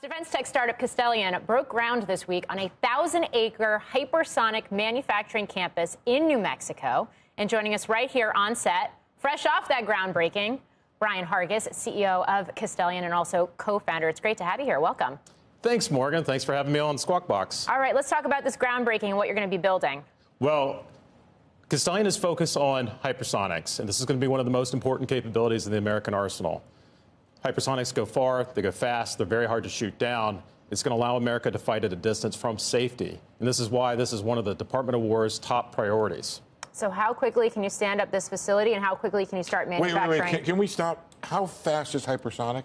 Defense tech startup Castellian broke ground this week on a 1,000-acre hypersonic manufacturing campus in New Mexico. And joining us right here on set, fresh off that groundbreaking, Brian Hargis, CEO of Castellian and also co-founder. It's great to have you here. Welcome. Thanks, Morgan. Thanks for having me on Squawk Box. All right, let's talk about this groundbreaking and what you're going to be building. Well, Castellian is focused on hypersonics, and this is going to be one of the most important capabilities in the American arsenal. Hypersonics go far, they go fast, they're very hard to shoot down. It's going to allow America to fight at a distance from safety. And this is why this is one of the Department of War's top priorities. So how quickly can you stand up this facility and how quickly can you start manufacturing? Wait. Can we stop? How fast is hypersonic?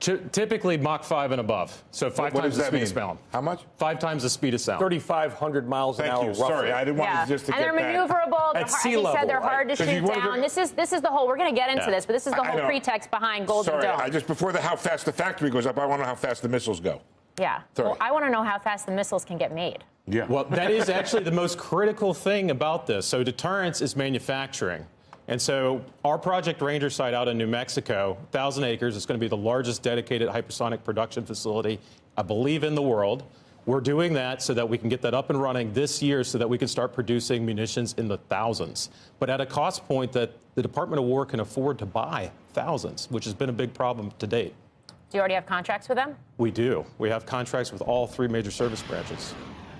Typically Mach 5 and above. So five times the speed of sound. How much? 5 times the speed of sound. 3,500 miles an hour. Thank you. Sorry, I didn't want you just to and get that. And they're maneuverable. At sea level, said they're hard to shoot down. This is the whole. We're going to get into this, but this is the whole pretext behind Golden Dome. Sorry, before how fast the factory goes up, I want to know how fast the missiles go. Yeah. Sorry. Well, I want to know how fast the missiles can get made. Yeah. Well, that is actually the most critical thing about this. So deterrence is manufacturing. And so our Project Ranger site out in New Mexico, 1,000 acres, is going to be the largest dedicated hypersonic production facility, I believe, in the world. We're doing that so that we can get that up and running this year so that we can start producing munitions in the thousands, but at a cost point that the Department of War can afford to buy thousands, which has been a big problem to date. Do you already have contracts with them? We do. We have contracts with all 3 major service branches.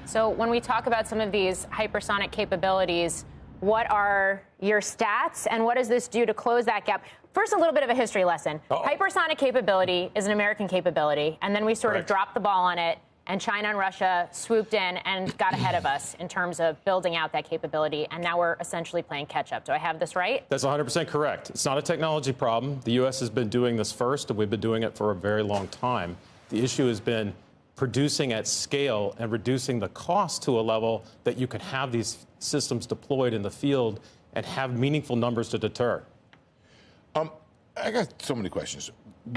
So when we talk about some of these hypersonic capabilities, what are your stats, and what does this do to close that gap? First, a little bit of a history lesson. Hypersonic capability is an American capability, and then we sort of dropped the ball on it, and China and Russia swooped in and got ahead of us in terms of building out that capability, and now we're essentially playing catch-up. Do I have this right? That's 100% correct. It's not a technology problem. The U.S. has been doing this first, and we've been doing it for a very long time. The issue has been producing at scale and reducing the cost to a level that you can have these systems deployed in the field and have meaningful numbers to deter. I got so many questions.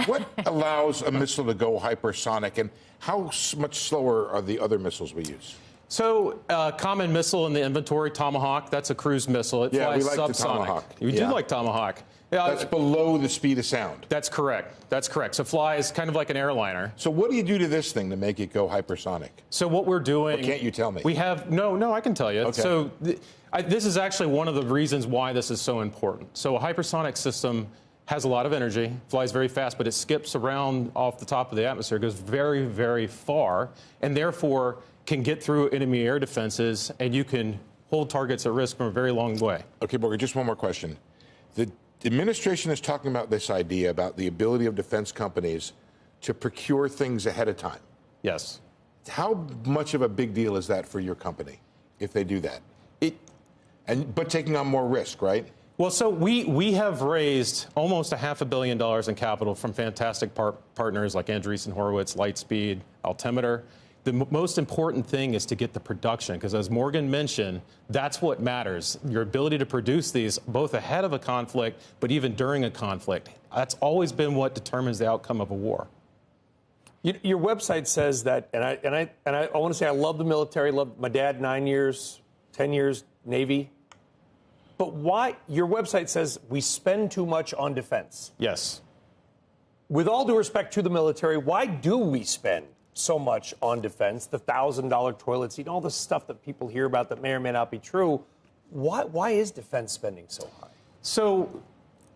What allows a missile to go hypersonic, and how much slower are the other missiles we use? So, common missile in the inventory, Tomahawk, that's a cruise missile. It flies we like subsonic. the Tomahawk. You do like Tomahawk. That's below the speed of sound. That's correct. That's correct. So flies kind of like an airliner. So what do you do to this thing to make it go hypersonic? So what we're doing... Or can't you tell me? We have... No, I can tell you. Okay. So this is actually one of the reasons why this is so important. So a hypersonic system has a lot of energy, flies very fast, but it skips around off the top of the atmosphere, goes very, very far, and therefore can get through enemy air defenses, and you can hold targets at risk from a very long way. Okay, Morgan, just one more question. The administration is talking about this idea about the ability of defense companies to procure things ahead of time. Yes. How much of a big deal is that for your company if they do that? But taking on more risk, right? Well, so we have raised almost $500 million in capital from fantastic partners like Andreessen Horowitz, Lightspeed, Altimeter. The most important thing is to get the production, because as Morgan mentioned, that's what matters. Your ability to produce these both ahead of a conflict, but even during a conflict. That's always been what determines the outcome of a war. Your website says that, and I want to say I love the military. Love my dad, 9 years, 10 years Navy. But why? Your website says we spend too much on defense. Yes. With all due respect to the military, why do we spend so much on defense? The $1,000 toilet seat, all the stuff that people hear about that may or may not be true. Why is defense spending so high? So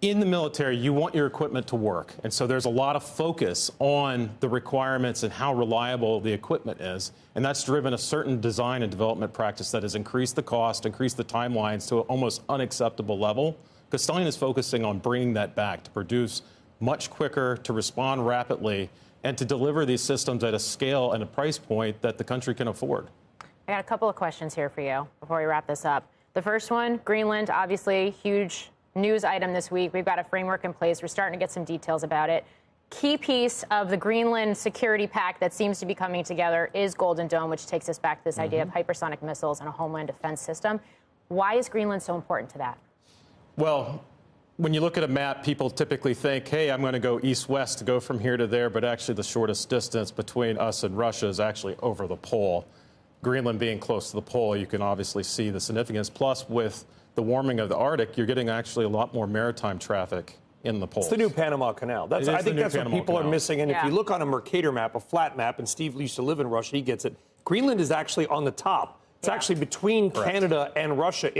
in the military, you want your equipment to work. And so there's a lot of focus on the requirements and how reliable the equipment is. And that's driven a certain design and development practice that has increased the cost, increased the timelines to an almost unacceptable level. Castellian is focusing on bringing that back to produce much quicker, to respond rapidly, and to deliver these systems at a scale and a price point that the country can afford. I got a couple of questions here for you before we wrap this up. The first one, Greenland, obviously huge news item this week. We've got a framework in place. We're starting to get some details about it. Key piece of the Greenland security pact that seems to be coming together is Golden Dome, which takes us back to this idea of hypersonic missiles and a homeland defense system. Why is Greenland so important to that? Well, when you look at a map, people typically think, hey, I'm going to go east-west to go from here to there, but actually the shortest distance between us and Russia is actually over the pole. Greenland being close to the pole, you can obviously see the significance. Plus, with the warming of the Arctic, you're getting actually a lot more maritime traffic in the polls. It's the new Panama Canal. I think that's what people are missing. And if you look on a Mercator map, a flat map, and Steve used to live in Russia, he gets it. Greenland is actually on the top. It's actually between Canada and Russia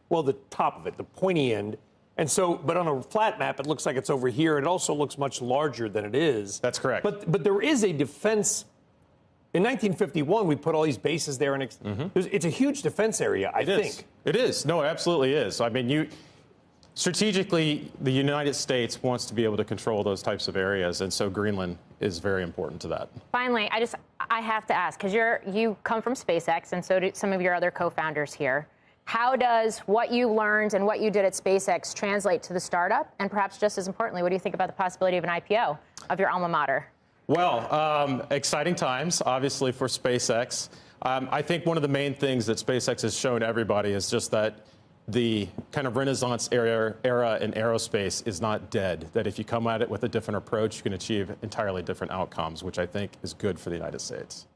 well, the top of it, the pointy end. And so, but on a flat map, it looks like it's over here. It also looks much larger than it is. That's correct. But there is a defense. In 1951, we put all these bases there, and it's a huge defense area, I think. It is. No, it absolutely is. I mean, strategically, the United States wants to be able to control those types of areas, and so Greenland is very important to that. Finally, I have to ask, because you come from SpaceX, and so do some of your other co-founders here. How does what you learned and what you did at SpaceX translate to the startup? And perhaps just as importantly, what do you think about the possibility of an IPO of your alma mater? Well, exciting times, obviously, for SpaceX. I think one of the main things that SpaceX has shown everybody is just that the kind of Renaissance era in aerospace is not dead, that if you come at it with a different approach, you can achieve entirely different outcomes, which I think is good for the United States.